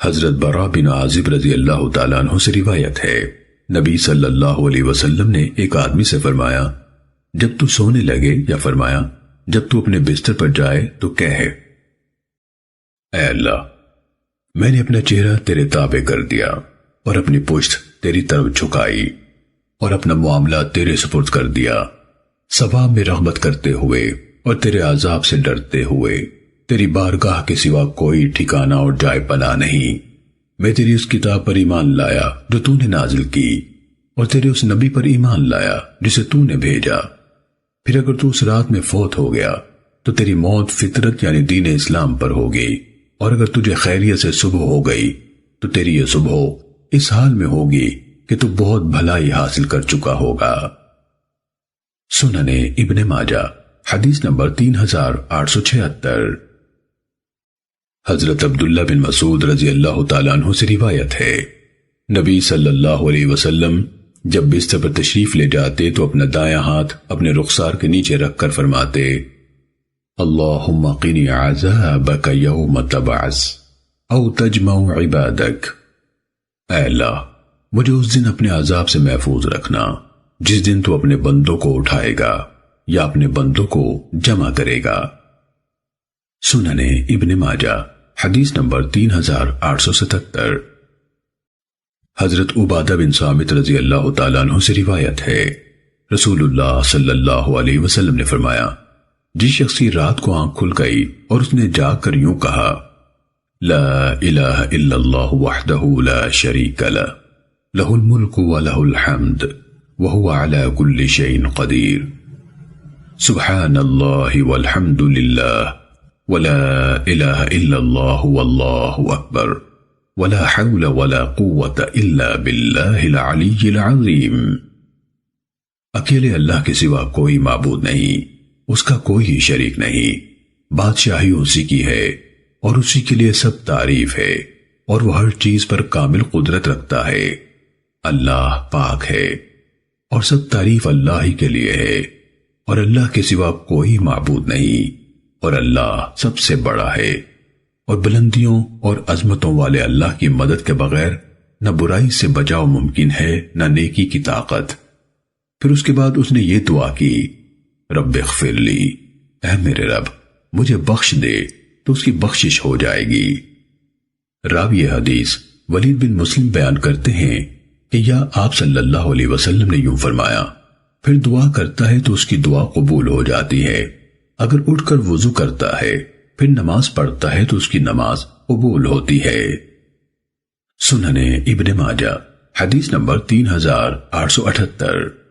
حضرت براء بن عازب رضی اللہ تعالیٰ عنہ سے روایت ہے، نبی صلی اللہ علیہ وسلم نے ایک آدمی سے فرمایا، جب تو سونے لگے، یا فرمایا جب تو اپنے بستر پر جائے تو کہے، اے اللہ، میں نے اپنا چہرہ تیرے تابع کر دیا اور اپنی پشت تیری طرف جھکائی اور اپنا معاملہ تیرے سپرد کر دیا، ثواب میں رغبت کرتے ہوئے اور تیرے عذاب سے ڈرتے ہوئے۔ تیری بارگاہ کے سوا کوئی ٹھکانہ اور جائے پناہ نہیں۔ میں تیری اس کتاب پر ایمان لایا جو تو نے نازل کی، اور تیرے اس نبی پر ایمان لایا جسے تو نے بھیجا۔ پھر اگر تو اس رات میں فوت ہو گیا تو تیری موت فطرت یعنی دین اسلام پر ہوگی، اور اگر تجھے خیریت سے صبح ہو گئی تو تیری یہ صبح اس حال میں ہوگی کہ تو بہت بھلائی حاصل کر چکا ہوگا۔ سنن ابن ماجہ حدیث نمبر 3876۔ حضرت عبداللہ بن مسعود رضی اللہ تعالیٰ عنہ سے روایت ہے، نبی صلی اللہ علیہ وسلم جب بستر پر تشریف لے جاتے تو اپنا دایاں ہاتھ اپنے رخسار کے نیچے رکھ کر فرماتے، اللہم قنی عذابک یوم تبعث او تجمع عبادک۔ اے اللہ، مجھے اس دن اپنے عذاب سے محفوظ رکھنا جس دن تو اپنے بندوں کو اٹھائے گا یا اپنے بندوں کو جمع کرے گا۔ سنن ابن ماجہ حدیث نمبر 3877۔ حضرت عبادہ بن صامت رضی اللہ تعالیٰ عنہ سے روایت ہے، رسول اللہ صلی اللہ علیہ وسلم نے فرمایا، جس شخص کی رات کو آنکھ کھل گئی اور اس نے جاگ کر یوں کہا، لا الہ الا اللہ وحدہ لا شریک لہ، لہ الملک ولہ الحمد وہو علی کل شیء قدیر، سبحان اللہ والحمد للہ ولا الہ الا اللہ واللہ اکبر ولا حول ولا قوة الا باللہ العلی العظیم۔ اکیلے اللہ کے سوا کوئی معبود نہیں، اس کا کوئی ہی شریک نہیں، بادشاہی اسی کی ہے اور اسی کے لیے سب تعریف ہے، اور وہ ہر چیز پر کامل قدرت رکھتا ہے۔ اللہ پاک ہے اور سب تعریف اللہ ہی کے لیے ہے، اور اللہ کے سوا کوئی معبود نہیں، اور اللہ سب سے بڑا ہے، اور بلندیوں اور عظمتوں والے اللہ کی مدد کے بغیر نہ برائی سے بچاؤ ممکن ہے نہ نیکی کی طاقت۔ پھر اس کے بعد اس نے یہ دعا کی، رب اغفر لی، اے میرے رب مجھے بخش دے تو اس کی بخشش ہو جائے گی۔ راوی حدیث ولید بن مسلم بیان کرتے ہیں کہ یا آپ صلی اللہ علیہ وسلم نے یوں فرمایا، پھر دعا کرتا ہے تو اس کی دعا قبول ہو جاتی ہے، اگر اٹھ کر وضو کرتا ہے پھر نماز پڑھتا ہے تو اس کی نماز قبول ہوتی ہے۔ سنن ابن ماجہ حدیث نمبر 3878۔